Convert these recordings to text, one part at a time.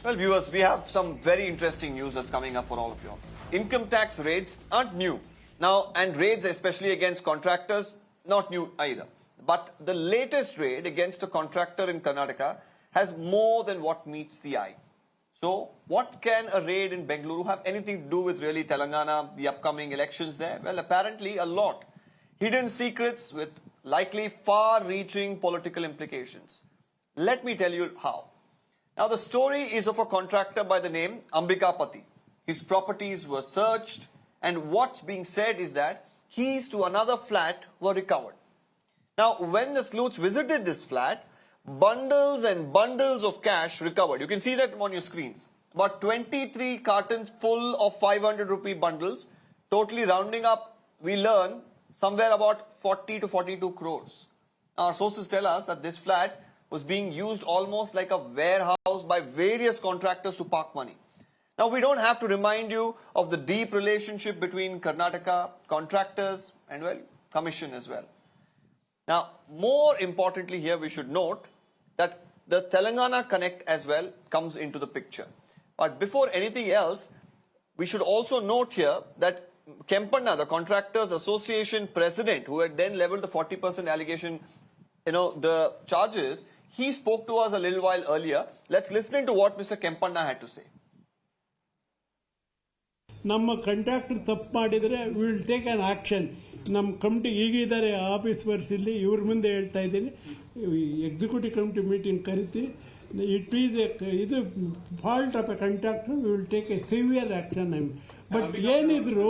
Well, viewers, we have some very interesting news that's coming up for all of you. Income tax raids aren't new. Now, and raids especially against contractors, not new either. But the latest raid against a contractor in Karnataka has more than what meets the eye. So, what can a raid in Bengaluru have anything to do with really Telangana, the upcoming elections there? Well, apparently a lot. Hidden secrets with likely far-reaching political implications. Let me tell you how. Now, the story is of a contractor by the name Ambikapati. His properties were searched, and what's being said is that keys to another flat were recovered. Now, when the sleuths visited this flat, bundles and bundles of cash recovered. You can see that on your screens. About 23 cartons full of 500 rupee bundles, totally rounding up, we learn, somewhere about 40 to 42 crores. Our sources tell us that this flat was being used almost like a warehouse by various contractors to park money. Now, we don't have to remind you of the deep relationship between Karnataka, contractors, and, well, commission as well. Now, more importantly here, we should note that the Telangana Connect as well comes into the picture. But before anything else, we should also note here that Kempanna, the Contractors Association president, who had then leveled the 40% allegation, the charges, he spoke to us a little while earlier. Let's listen to what Mr. Kempanna had to say. ನಮ್ಮ contractor ತಪ್ಪು ಮಾಡಿದರೆ we will take on action. ನಮ್ಮ committee ಈಗಿದ್ದಾರೆ officers ಇಲ್ಲಿ, ಇವ್ರ ಮುಂದೆ ಹೇಳ್ತಾ ಇದ್ದೀನಿ, executive committee meeting ಕರಿತೀವಿ. ಇಟ್ ಈಸ್ ಇದು fault of A contractor, we will take A severe action. But ಏನಿದ್ರು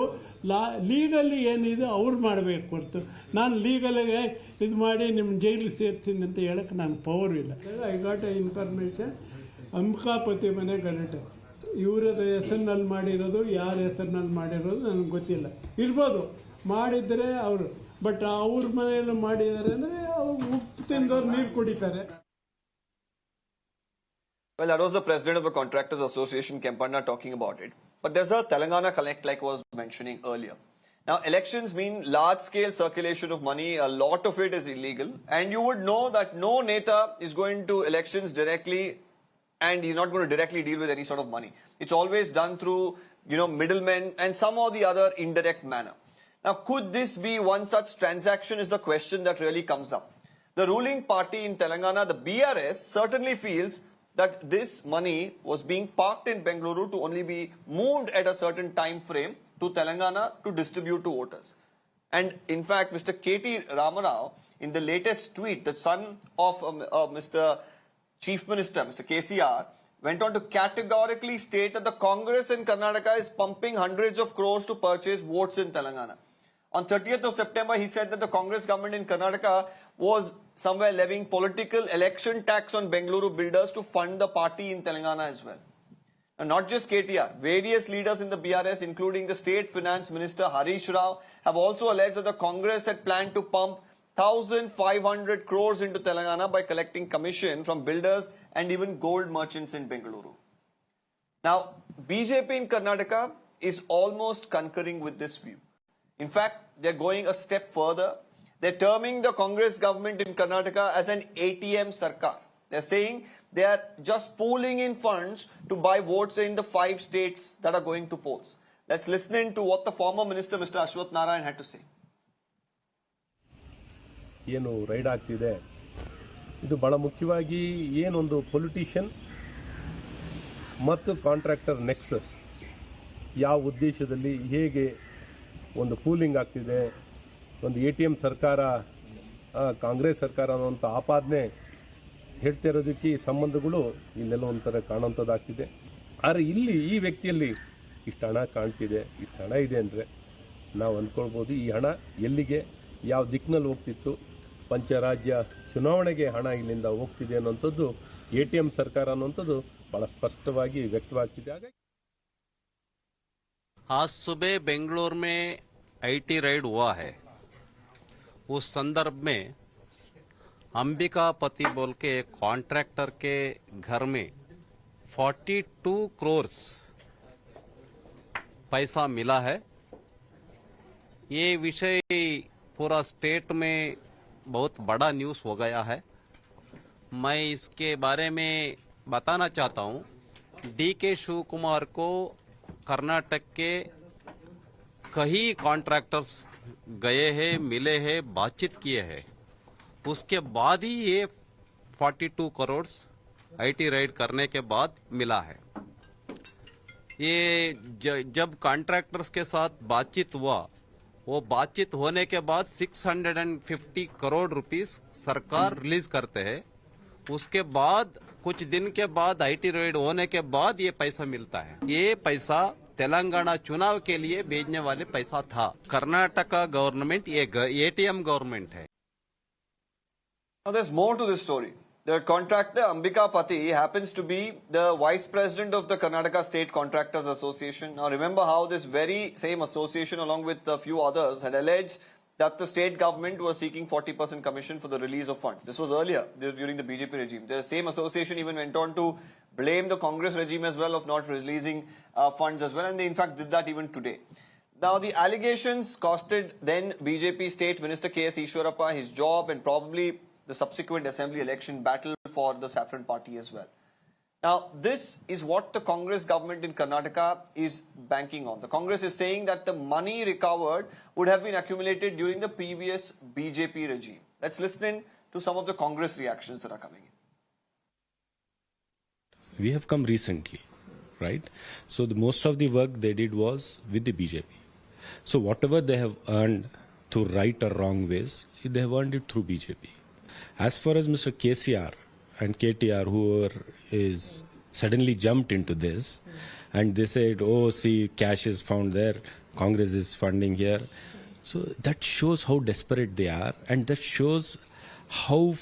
ಲೀಗಲಿ ಏನಿದೆ ಅವ್ರು ಮಾಡಬೇಕು ಹೊರತು ನಾನು ಲೀಗಲಾಗಿ ಇದು ಮಾಡಿ ನಿಮ್ಮ ಜೈಲಿಗೆ ಸೇರ್ತೀನಿ ಅಂತ ಹೇಳಕ್ಕೆ ನಾನು ಪವರ್ ಇಲ್ಲ. I got A information, Ambikapathi ಮನೆ ಗಲಾಟೆ ಇವರದ ಹೆಸರಿನಲ್ಲಿ ಮಾಡಿರೋದು, ಯಾರ ಹೆಸರಿನಲ್ಲಿ ಮಾಡಿರೋದು ನನಗೆ ಗೊತ್ತಿಲ್ಲ. ಇರ್ಬೋದು ಮಾಡಿದರೆ ಅವರು, ಬಟ್ ಅವ್ರ ಮನೆಯಲ್ಲಿ ಮಾಡಿದ್ದಾರೆ ಅಂದರೆ ಉಪ್ಪು ತಿಂದವ್ರು ನೀರು ಕುಡಿತಾರೆ. Well, that was the president of the Contractors Association, Kempanna, talking about it. But there's a Telangana Connect, like I was mentioning earlier. Now, elections mean large-scale circulation of money. A lot of it is illegal. And you would know that no Neta is going to elections directly, and he's not going to directly deal with any sort of money. It's always done through, middlemen and some or the other indirect manner. Now, could this be one such transaction is the question that really comes up. The ruling party in Telangana, the BRS, certainly feels that this money was being parked in Bengaluru to only be moved at a certain time frame to Telangana to distribute to voters. And in fact, Mr. K.T. Ramarao, in the latest tweet, the son of Mr. Chief Minister, Mr. KCR, went on to categorically state that the Congress in Karnataka is pumping hundreds of crores to purchase votes in Telangana. On 30th of September, he said that the Congress government in Karnataka was somewhere levying political election tax on Bengaluru builders to fund the party in Telangana as well. And not just KTR, various leaders in the BRS, including the State Finance Minister Harish Rao, have also alleged that the Congress had planned to pump 1,500 crores into Telangana by collecting commission from builders and even gold merchants in Bengaluru. Now, BJP in Karnataka is almost concurring with this view. In fact, they're going a step further. They're terming the Congress government in Karnataka as an ATM Sarkar. They're saying they are just pooling in funds to buy votes in the 5 states that are going to polls. Let's listen in to what the former minister, Mr. Ashwath Narayan, had to say. ಏನು ride ಆಗ್ತಿದೆ, ಇದು ಬಹಳ ಮುಖ್ಯವಾಗಿ ಏನೊಂದು politician ಮತ್ತು contractor nexus ಯಾವ ಉದ್ದೇಶದಲ್ಲಿ ಹೇಗೆ ಒಂದು ಪೂಲಿಂಗ್ ಆಗ್ತಿದೆ, ಒಂದು ATM ಸರ್ಕಾರ, ಕಾಂಗ್ರೆಸ್ ಸರ್ಕಾರ ಅನ್ನುವಂಥ ಆಪಾದನೆ ಹೇಳ್ತಿರೋದಕ್ಕೆ ಈ ಸಂಬಂಧಗಳು ಇಲ್ಲೆಲ್ಲ ಒಂಥರ ಕಾಣುವಂಥದ್ದಾಗ್ತಿದೆ. ಆದರೆ ಇಲ್ಲಿ ಈ ವ್ಯಕ್ತಿಯಲ್ಲಿ ಇಷ್ಟು ಹಣ ಕಾಣ್ತಿದೆ, ಇಷ್ಟು ಹಣ ಇದೆ ಅಂದರೆ ನಾವು ಅಂದ್ಕೊಳ್ಬೋದು ಈ ಹಣ ಎಲ್ಲಿಗೆ, ಯಾವ ದಿಕ್ಕಿನಲ್ಲಿ ಹೋಗ್ತಿತ್ತು, ಪಂಚರಾಜ್ಯ ಚುನಾವಣೆಗೆ ಹಣ ಇಲ್ಲಿಂದ ಹೋಗ್ತಿದೆ ಅನ್ನೋಂಥದ್ದು ATM ಸರ್ಕಾರ ಅನ್ನೋಂಥದ್ದು ಭಾಳ ಸ್ಪಷ್ಟವಾಗಿ ವ್ಯಕ್ತವಾಗ್ತಿದೆ. ಹಾಗಾಗಿ आज सुबह बेंगलोर में IT राइड हुआ है. उस संदर्भ में अंबिकापति बोल के एक कॉन्ट्रैक्टर के घर में 42 क्रोर्स पैसा मिला है. ये विषय पूरा स्टेट में बहुत बड़ा न्यूज़ हो गया है. मैं इसके बारे में बताना चाहता हूँ, डीके शिवकुमार को कर्नाटक के कई कॉन्ट्रैक्टर्स गए हैं, मिले हैं, बातचीत किए हैं। उसके बाद ही ये 42 करोड़ आईटी राइड करने के बाद मिला है। ये जब कॉन्ट्रैक्टर्स के साथ बातचीत हुआ, वो बातचीत होने के बाद 650 करोड़ रुपीस सरकार रिलीज करते हैं। उसके बाद कुछ दिन के बाद आईटी रेड होने के बाद ये पैसा मिलता है। ये पैसा तेलंगाना चुनाव के लिए भेजने वाले पैसा था। कर्नाटका गवर्नमेंट ये एटीएम गवर्नमेंट है। Now there's more to this story. The contractor Ambika Pati happens to be the vice president of the Karnataka State Contractors Association. Now remember how this very same association along with a few others had alleged that the state government was seeking 40% commission for the release of funds. This was earlier during the BJP regime. The same association even went on to blame the Congress regime as well of not releasing funds as well, and they in fact did that even today. Now the allegations costed then BJP State Minister K.S. Ishwarappa his job and probably the subsequent assembly election battle for the Saffron Party as well. Now, this is what the Congress government in Karnataka is banking on. The Congress is saying that the money recovered would have been accumulated during the previous BJP regime. Let's listen in to some of the Congress reactions that are coming in. We have come recently, right? So most of the work they did was with the BJP. So whatever they have earned through right or wrong ways, they have earned it through BJP. As far as Mr. KCR and KTR, who is suddenly jumped into this, and they said, oh, see, cash is found there, Congress is funding here. So that shows how desperate they are, and that shows how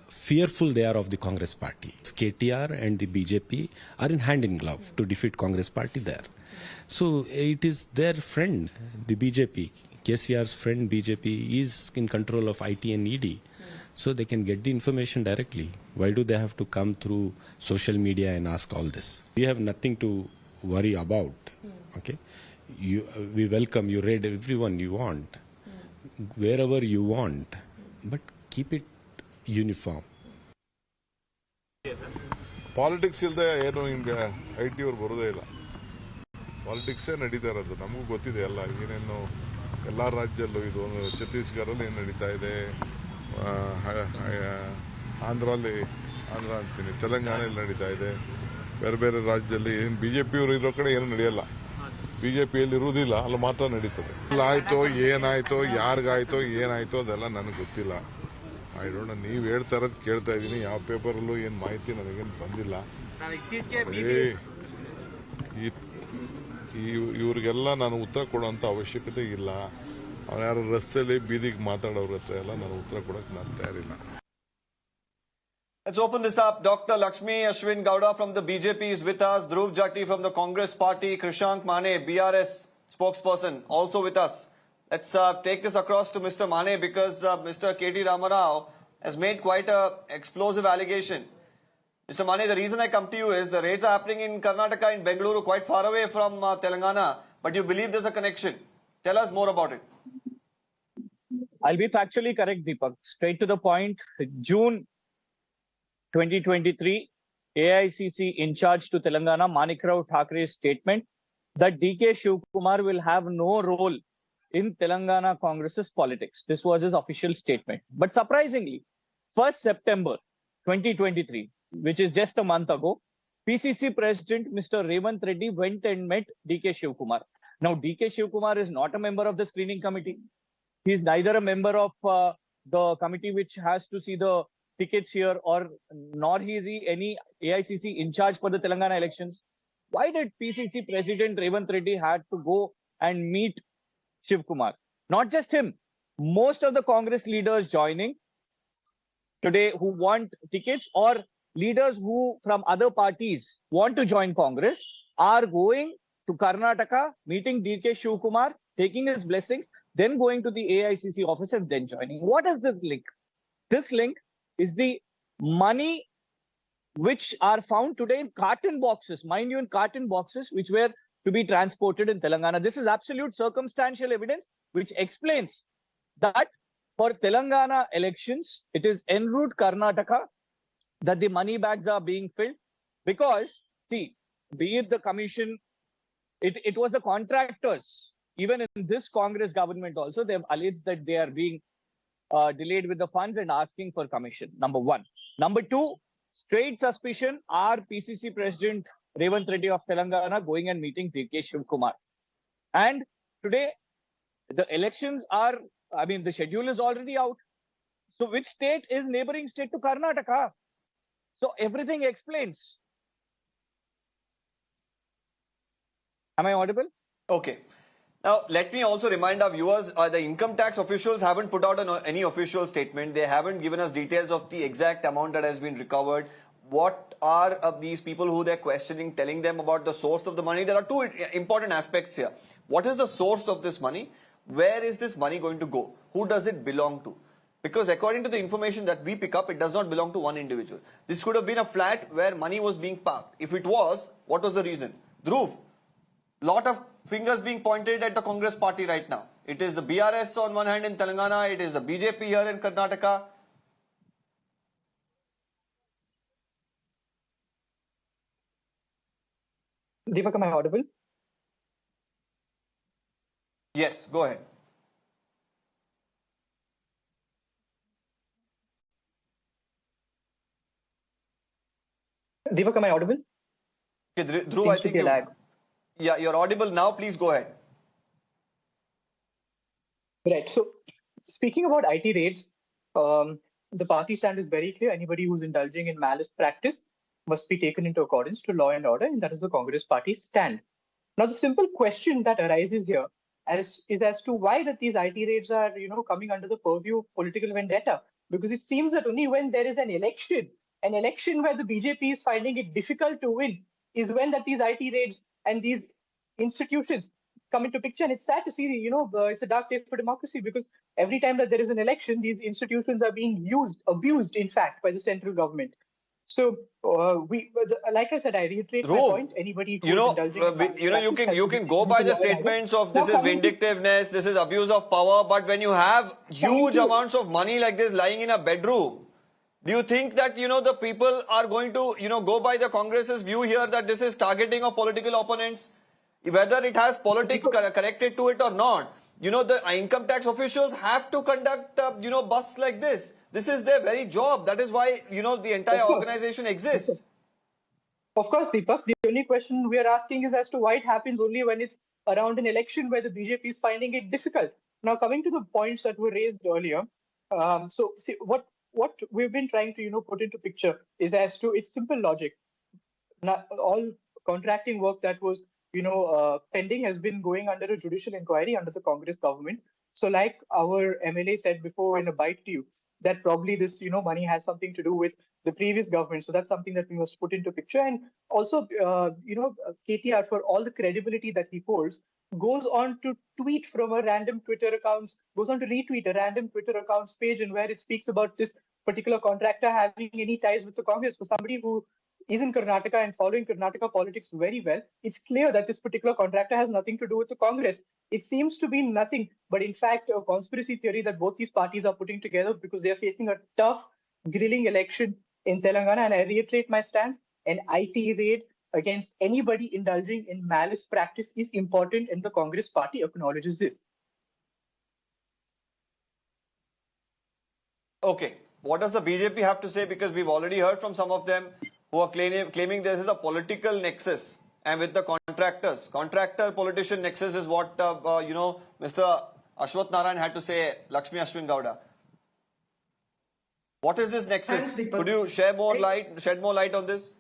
fearful they are of the Congress party. KTR and the BJP are in hand in glove to defeat Congress party there. So it is their friend, the BJP. KCR's friend BJP is in control of IT and ED. So they can get the information directly. Why do they have to come through social media and ask all this? We have nothing to worry about. Okay, we welcome you. Read everyone you want, wherever you want, but keep it uniform. Politics ಇಲ್ಲದೆ ಏನು ಹಿಂಗೆ I T ಅವ್ರು ಬರೋದೇ ಇಲ್ಲ. ಪಾಲಿಟಿಕ್ಸೇ ನಡೀತಾ ಇರೋದು. ನಮಗೂ ಗೊತ್ತಿದೆ ಎಲ್ಲ ಏನೇನು ಎಲ್ಲ ರಾಜ್ಯದಲ್ಲೂ ಇದು ಛತ್ತೀಸ್ಗಢಲ್ಲಿ ಏನು ನಡೀತಾ ಇದೆ, ಆಂಧ್ರ ಅಂತೀನಿ, ತೆಲಂಗಾಣದಲ್ಲಿ ನಡೀತಾ ಇದೆ, ಬೇರೆ ಬೇರೆ ರಾಜ್ಯದಲ್ಲಿ ಏನು ಬಿಜೆಪಿಯವರು ಇರೋ ಕಡೆ ಏನು ನಡೆಯಲ್ಲ. ಬಿಜೆಪಿಯಲ್ಲಿ ಇರುವುದಿಲ್ಲ, ಅಲ್ಲಿ ಮಾತ್ರ ನಡೀತದೆ. ಆಯ್ತೋ ಏನಾಯ್ತೋ ಯಾರಿಗಾಯ್ತೋ ಏನಾಯ್ತೋ ಅದೆಲ್ಲ ನನಗೆ ಗೊತ್ತಿಲ್ಲ. I don't know. ನೀವು ಹೇಳ್ತಾ ಇರೋದು ಕೇಳ್ತಾ ಇದ್ದೀನಿ. ಯಾವ ಪೇಪರಲ್ಲೂ ಏನು ಮಾಹಿತಿ ನನಗೇನು ಬಂದಿಲ್ಲ. ಇವ್ರಿಗೆಲ್ಲ ನಾನು ಉತ್ತರ ಕೊಡೋಂಥ ಅವಶ್ಯಕತೆ ಇಲ್ಲ. ಅವ್ರು ಯಾರು ರಸ್ತೆಯಲ್ಲಿ ಬೀದಿಗೆ ಮಾತಾಡೋರ ಹತ್ರ ಎಲ್ಲ ನಾನು ಉತ್ತರ ಕೊಡೋಕೆ ನಾನು ತಯಾರಿಲ್ಲ. Let's open this up. Dr. Lakshmi Ashwin Gowda from the BJP is with us. Dhruv Jatti from the Congress Party. Krishank Manne, BRS Spokesperson, also with us. Let's take this across to Mr. Manne because Mr. K.T. Ramarao has made quite a explosive allegation. Mr. Manne, the reason I come to you is the raids are happening in Karnataka, in Bengaluru, quite far away from Telangana, but you believe there's a connection. Tell us more about it. I'll be factually correct, Deepak. Straight to the point. June 2023, AICC in charge to Telangana, Manikrao Thakure's statement that DK Shivakumar will have no role in Telangana Congress's politics. This was his official statement. But surprisingly, 1st September 2023, which is just a month ago, PCC President Mr. Revanth Reddy went and met DK Shivakumar. Now, DK Shivakumar is not a member of the screening committee. He is neither a member of the committee which has to see the tickets here, or nor is he any AICC in charge for the Telangana elections. Why did PCC President Revanth Reddy had to go and meet Shivakumar? Not just him, most of the Congress leaders joining today who want tickets, or leaders who from other parties want to join Congress, are going to Karnataka, meeting DK Shivakumar, taking his blessings, then going to the AICC office and then joining. What is this link? This link is the money which are found today in carton boxes, mind you, in carton boxes, which were to be transported in Telangana. This is absolute circumstantial evidence which explains that for Telangana elections, it is en route Karnataka that the money bags are being filled. Because, see, be it the commission, it was the contractors. Even in this Congress government also, they have alleged that they are being delayed with the funds and asking for commission. Number one. Number two, straight suspicion are PCC President Revanth Reddy of Telangana going and meeting DK Shivakumar. And today, the elections are, the schedule is already out. So which state is neighboring state to Karnataka? So everything explains. Am I audible? Okay. Now, let me also remind our viewers, the income tax officials haven't put out any official statement. They haven't given us details of the exact amount that has been recovered. What are these people who they're questioning, telling them about the source of the money? There are two important aspects here. What is the source of this money? Where is this money going to go? Who does it belong to? Because according to the information that we pick up, it does not belong to one individual. This could have been a flat where money was being parked. If it was, what was the reason? Dhruv, lot of fingers being pointed at the Congress party right now. It is the BRS on one hand in Telangana, it is the BJP here in Karnataka. Deepak, am I audible? Yes, go ahead. Deepak, am I audible? Okay, Dhruv, I think you're audible now. Please go ahead. Right. So, speaking about IT raids, the party stand is very clear. Anybody who's indulging in malice practice must be taken into accordance to law and order, and that is the Congress party's stand. Now, the simple question that arises here is as to why that these IT raids are, coming under the purview of political vendetta. Because it seems that only when there is an election where the BJP is finding it difficult to win, is when that these IT raids and these institutions come into picture. And it's sad to see, it's a dark day for democracy, because every time that there is an election, these institutions are being abused, in fact, by the central government. So, like I said, I reiterate my point. Anybody who is indulging in you can go by the statements of this is vindictiveness, this is abuse of power, but when you have huge amounts of money like this lying in a bedroom, do you think that, the people are going to, go by the Congress's view here that this is targeting of political opponents? Whether it has politics connected to it or not, the income tax officials have to conduct, busts like this. This is their very job. That is why, the entire organization exists. Of course, Deepak. The only question we are asking is as to why it happens only when it's around an election where the BJP is finding it difficult. Now, coming to the points that were raised earlier, what we've been trying to, put into picture is as to its simple logic. Now, all contracting work that was, pending has been going under a judicial inquiry under the Congress government. So like our MLA said before in a bite to you, that probably this, money has something to do with the previous government. So that's something that we must put into picture. And also, KTR, for all the credibility that he holds, goes on to tweet from a random Twitter account, goes on to retweet a random Twitter account's page, and where it speaks about this particular contractor having any ties with the Congress. For somebody who is in Karnataka and following Karnataka politics very well, it's clear that this particular contractor has nothing to do with the Congress. It seems to be nothing, but in fact, a conspiracy theory that both these parties are putting together because they're facing a tough, grilling election in Telangana. And I reiterate my stance: an IT raid against anybody indulging in malice practice is important, and the Congress party acknowledges this. Okay. What does the BJP have to say? Because we've already heard from some of them who are claiming this is a political nexus. And with the contractor-politician nexus is what, Mr. Ashwath Narayan had to say, Lakshmi Ashwin Gowda. What is this nexus? Could you shed more light on this?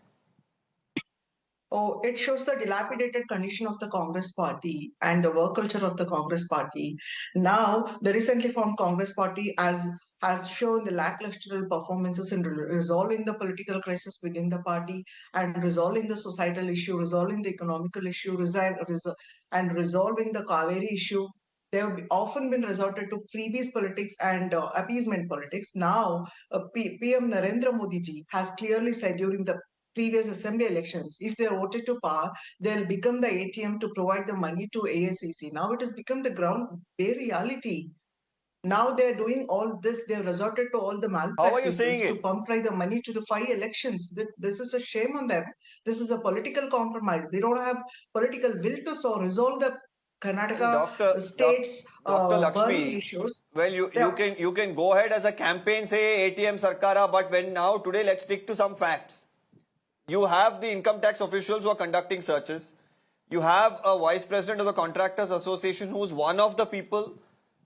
Oh, it shows the dilapidated condition of the Congress party and the work culture of the Congress party. Now, the recently formed Congress party has shown the lackluster performances in resolving the political crisis within the party and resolving the societal issue, resolving the economical issue, and resolving the Kaveri issue. They have often been resorted to freebies politics and appeasement politics. Now, PM Narendra Modi ji has clearly said during the previous assembly elections, if they are voted to power, they'll become the ATM to provide the money to ASCC. Now it has become the ground bare reality. Now they're doing all this. They've resorted to all the How are you saying malpractices to it? pump dry the money to the 5 elections. This is a shame on them. This is a political compromise. They don't have political will to resolve the Karnataka state's Dr. burning Lakshmi, issues. well, you can go ahead as a campaign, say ATM Sarkara, but when now today let's stick to some facts. You have the income tax officials who are conducting searches. You have a vice president of the Contractors Association who's one of the people,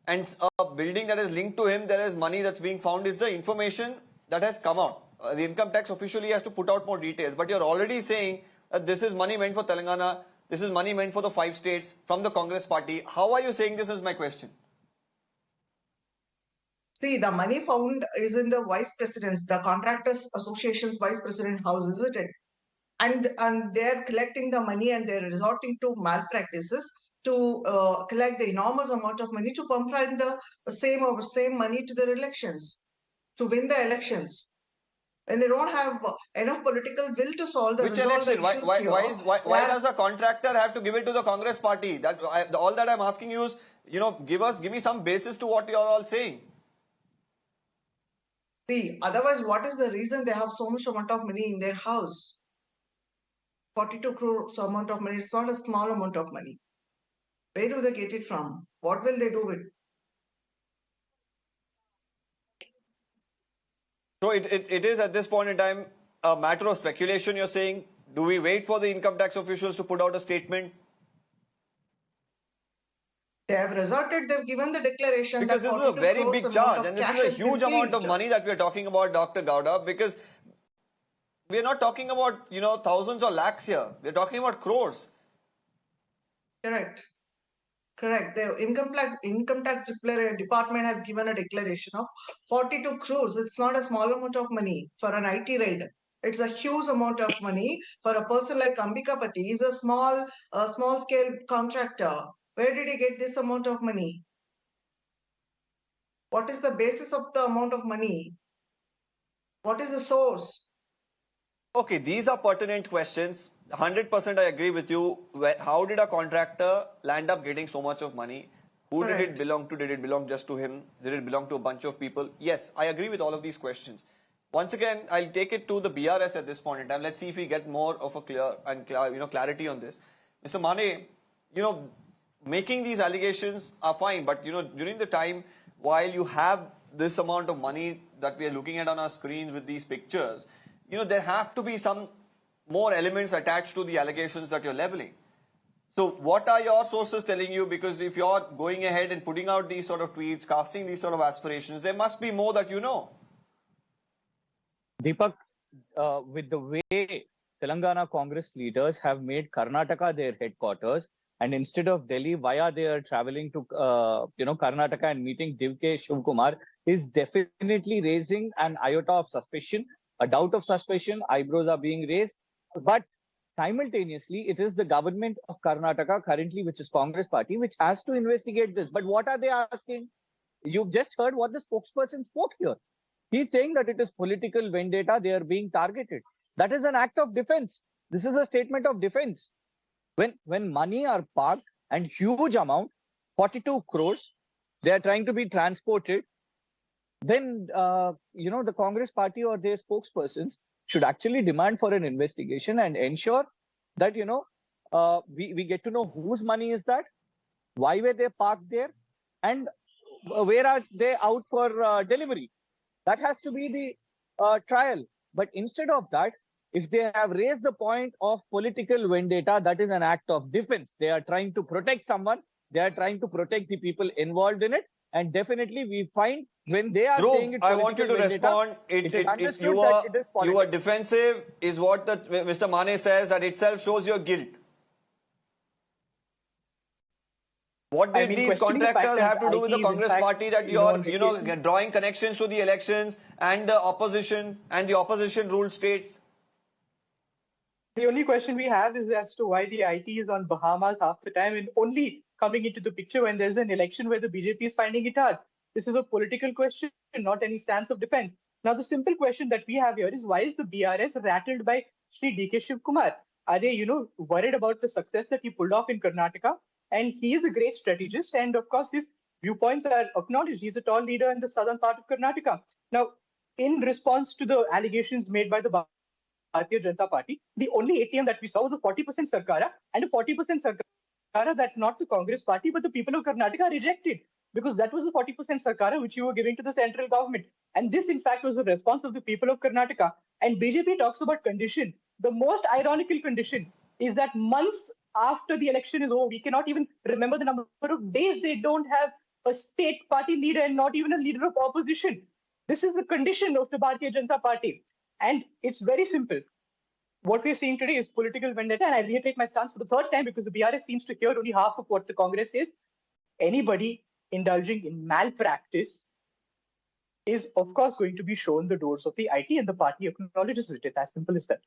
and a building that is linked to him, there is money that's being found, is the information that has come out. The income tax officially has to put out more details, but you're already saying that this is money meant for Telangana, this is money meant for the 5 states from the Congress party. How are you saying this is my question? See, the money found is in the vice presidents, the Contractors Association's vice president house, isn't it? And they're collecting the money and they're resorting to malpractices to collect the enormous amount of money to pump in the same money to their elections, to win the elections. And they don't have enough political will to solve the Which resolve the election? issues Why does a contractor have to give it to the Congress party? All that I'm asking you is, give me some basis to what you're all saying. See, otherwise, what is the reason they have so much amount of money in their house? 42 crores amount of money. It's not a small amount of money. Where do they get it from? What will they do with? So it is at this point in time a matter of speculation, you're saying. Do we wait for the income tax officials to put out a statement? They have resorted, they've given the declaration. Because this is a very big charge and this is a huge amount of money that we're talking about, Dr. Gowda, because we're not talking about, thousands or lakhs here. We're talking about crores. Correct. The income tax department has given a declaration of 42 crores. It's not a small amount of money for an IT raid. It's a huge amount of money for a person like Ambikapati. He's a small scale contractor. Where did he get this amount of money? What is the basis of the amount of money? What is the source? Okay, these are pertinent questions. 100% I agree with you. How did a contractor land up getting so much of money? Who Correct. did it belong to? Did it belong just to him? Did it belong to a bunch of people? Yes, I agree with all of these questions. Once again, I'll take it to the BRS at this point in time. Let's see if we get more of a clarity on this. Mr. Manne, making these allegations are fine, but during the time while you have this amount of money that we are looking at on our screens with these pictures, there have to be some more elements attached to the allegations that you're leveling. So what are your sources telling you? Because if you're going ahead and putting out these sort of tweets, casting these sort of aspirations, there must be more that you know. Deepak, with the way Telangana Congress leaders have made Karnataka their headquarters, and instead of Delhi, why they are traveling to Karnataka and meeting DK Shivakumar, is definitely raising an iota of suspicion, a doubt of suspicion. Eyebrows are being raised, but simultaneously, it is the government of Karnataka currently, which is Congress party, which has to investigate this. But what are they asking? You've just heard what the spokesperson spoke here. He's saying that it is political vendetta. They are being targeted. That is an act of defense. This is a statement of defense. When money are parked and huge amount, 42 crores, they are trying to be transported, then, the Congress party or their spokespersons should actually demand for an investigation and ensure that, we get to know whose money is that, why were they parked there, and where are they out for delivery. That has to be the trial. But instead of that, if they have raised the point of political vendetta, that is an act of defense. They are trying to protect someone. They are trying to protect the people involved in it. And definitely we find when they are Dhruv, saying it, I want you to respond. You are defensive is what Mr. Manne says. That itself shows your guilt. What did these contractors have to do with the Congress party that you're drawing connections to the elections and the opposition ruled states? The only question we have is as to why the IT is on Bahamas half the time and only coming into the picture when there's an election where the BJP is finding it hard. This is a political question, not any stance of defense. Now, the simple question that we have here is, why is the BRS rattled by Sri DK Shivakumar? Are they, worried about the success that he pulled off in Karnataka? And he is a great strategist. And of course, his viewpoints are acknowledged. He's a tall leader in the southern part of Karnataka. Now, in response to the allegations made by the Bharatiya Janata Party, the only ATM that we saw was a 40% Sarkara, and a 40% Sarkara that not the Congress Party but the people of Karnataka rejected, because that was the 40% Sarkara which you were giving to the central government. And this, in fact, was the response of the people of Karnataka. And BJP talks about condition. The most ironical condition is that months after the election is over, we cannot even remember the number of days they don't have a state party leader and not even a leader of opposition. This is the condition of the Bharatiya Janata Party. And it's very simple. What we're seeing today is political vendetta. And I reiterate my stance for the third time because the BRS seems to hear only half of what the Congress says. Anybody indulging in malpractice is, of course, going to be shown the doors of the IT, and the party acknowledges it. It's as simple as that.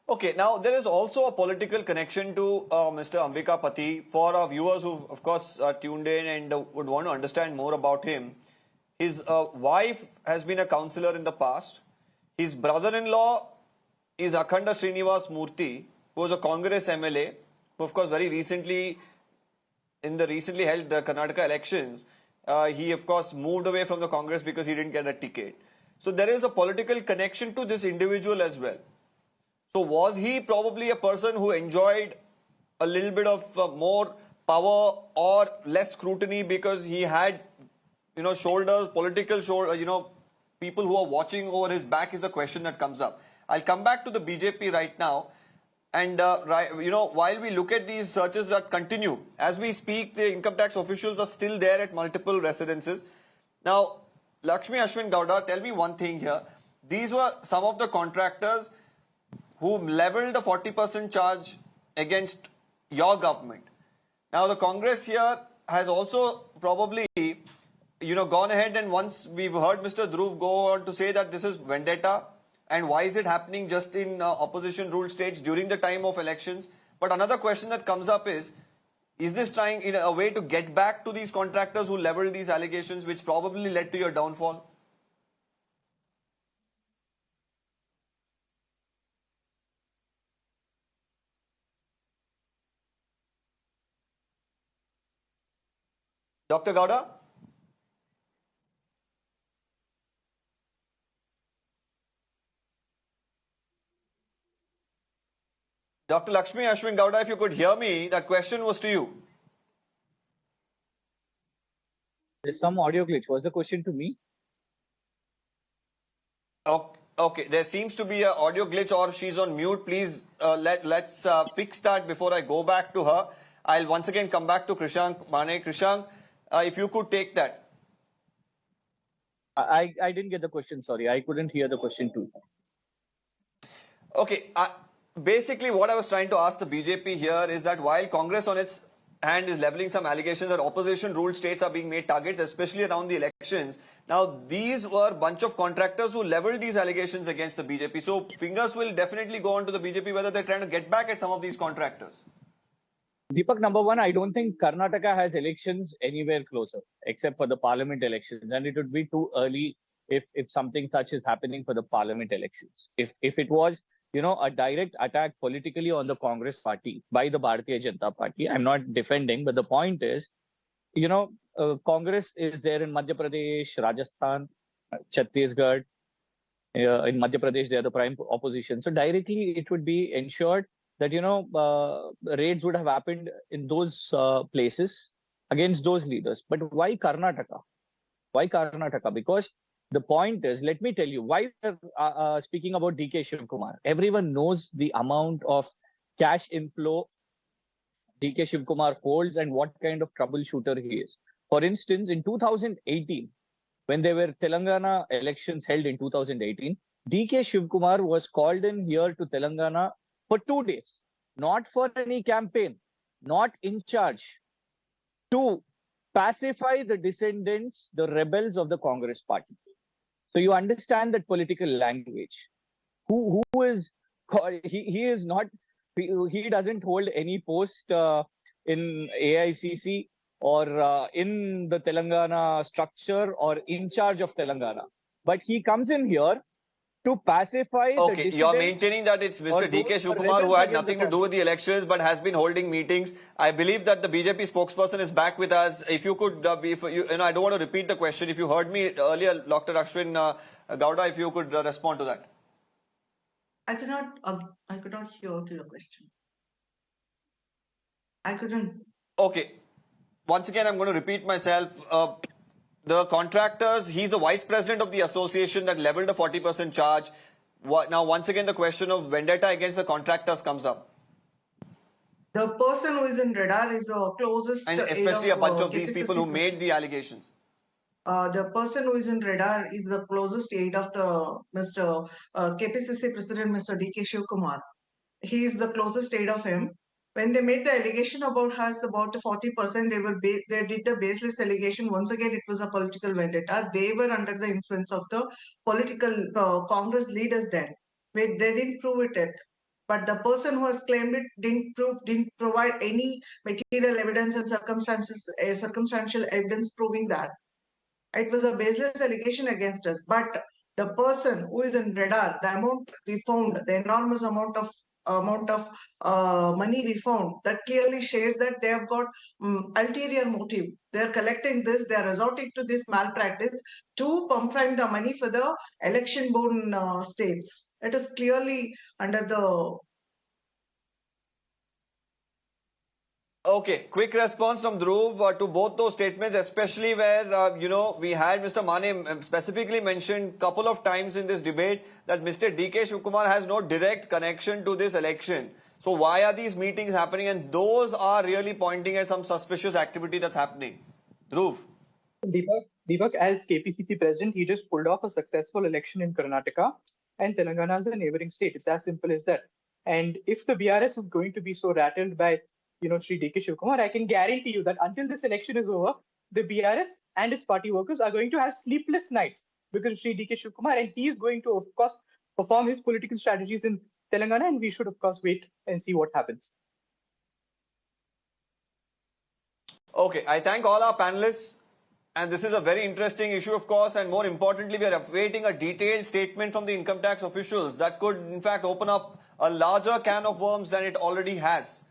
Okay, now there is also a political connection to Mr. Ambika Pati. For our viewers who, of course, are tuned in and would want to understand more about him, his wife has been a councillor in the past. His brother-in-law is Akhanda Srinivas Murthy, who was a Congress MLA, who, of course, very recently, in the recently held Karnataka elections, he, of course, moved away from the Congress because he didn't get a ticket. So there is a political connection to this individual as well. So was he probably a person who enjoyed a little bit of more power or less scrutiny because he had, shoulders, political shoulder, people who are watching over his back is the question that comes up. I'll come back to the BJP right now. And, while we look at these searches that continue, as we speak, the income tax officials are still there at multiple residences. Now, Lakshmi Ashwin Gowda, tell me one thing here. These were some of the contractors who leveled the 40% charge against your government. Now, the Congress here has also probably, gone ahead, and once we've heard Mr. Dhruv go on to say that this is vendetta, and why is it happening just in opposition ruled states during the time of elections? But another question that comes up is this trying in a way to get back to these contractors who leveled these allegations, which probably led to your downfall? Dr. Gowda? Dr. Lakshmi Ashwin Gowda, if you could hear me, that question was to you. There's some audio glitch. Was the question to me? Okay, there seems to be an audio glitch or she's on mute. Please, let's fix that before I go back to her. I'll once again come back to Krishank Manne. Krishank, if you could take that. I didn't get the question, sorry. I couldn't hear the question too. Okay, basically what I was trying to ask the BJP here is that while Congress on its hand is leveling some allegations that opposition ruled states are being made targets, especially around the elections. Now, these were a bunch of contractors who leveled these allegations against the BJP. So, fingers will definitely go on to the BJP whether they're trying to get back at some of these contractors. Deepak, number one, I don't think Karnataka has elections anywhere closer, except for the parliament elections. And it would be too early if something such is happening for the parliament elections. If it was, a direct attack politically on the Congress party by the Bharatiya Janata Party, I'm not defending, but the point is, Congress is there in Madhya Pradesh, Rajasthan, Chhattisgarh. In Madhya Pradesh, they are the prime opposition. So directly, it would be ensured that, raids would have happened in those places against those leaders. But why Karnataka? Why Karnataka? Because the point is, let me tell you, why we're speaking about DK Shivakumar. Everyone knows the amount of cash inflow DK Shivakumar holds and what kind of troubleshooter he is. For instance, in 2018, when there were Telangana elections held in 2018, DK Shivakumar was called in here to Telangana for 2 days, not for any campaign, not in charge, to pacify the descendants, the rebels of the Congress party. So you understand that political language. Who is, he is not, he doesn't hold any post in AICC or in the Telangana structure or in charge of Telangana. But he comes in here to pacify the Okay, you're dissidents maintaining that it's or Mr. DK those who are Shivakumar who rebels had against the nothing to do with the elections but has been holding meetings. I believe that the BJP spokesperson is back with us. If you could, I don't want to repeat the question. If you heard me earlier, Dr. Ashwin Gowda, if you could respond to that. I could not hear to your question. I couldn't. Okay. Once again, I'm going to repeat myself. The contractors, he's the vice president of the association that leveled a 40% charge. Now, once again, the question of vendetta against the contractors comes up. The person who is in radar is the closest And aide especially a bunch of these KPCC people who made the allegations. The person who is in radar is the closest aide of the Mr. KPCC President, Mr. DK Shivakumar. He is the closest aide of him. When they made the allegation about us, about the 40%, they did the baseless allegation. Once again, it was a political vendetta. They were under the influence of the political Congress leaders then. They didn't prove it yet. But the person who has claimed it didn't provide any material evidence and circumstantial evidence proving that. It was a baseless allegation against us. But the person who is in radar, the amount we found, the enormous amount of money we found, that clearly shows that they have got ulterior motive. They are collecting this, they are resorting to this malpractice to pump prime the money for the election-born states. It is clearly under the. Okay, quick response from Dhruv to both those statements, especially where, we had Mr. Manne specifically mentioned a couple of times in this debate that Mr. DK Shivakumar has no direct connection to this election. So why are these meetings happening? And those are really pointing at some suspicious activity that's happening. Dhruv. Deepak, as KPCC president, he just pulled off a successful election in Karnataka, and Telangana is a neighboring state. It's as simple as that. And if the BRS is going to be so rattled by Sri DK Shivakumar, I can guarantee you that until this election is over, the BRS and his party workers are going to have sleepless nights because of Sri DK Shivakumar, and he is going to, of course, perform his political strategies in Telangana, and we should, of course, wait and see what happens. Okay, I thank all our panelists. And this is a very interesting issue, of course, and more importantly, we are awaiting a detailed statement from the income tax officials that could, in fact, open up a larger can of worms than it already has.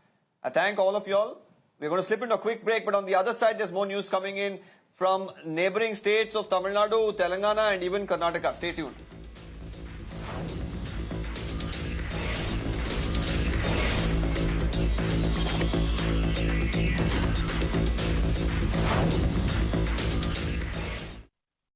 I thank all of y'all. We're going to slip into a quick break, but on the other side, there's more news coming in from neighboring states of Tamil Nadu, Telangana, and even Karnataka. Stay tuned.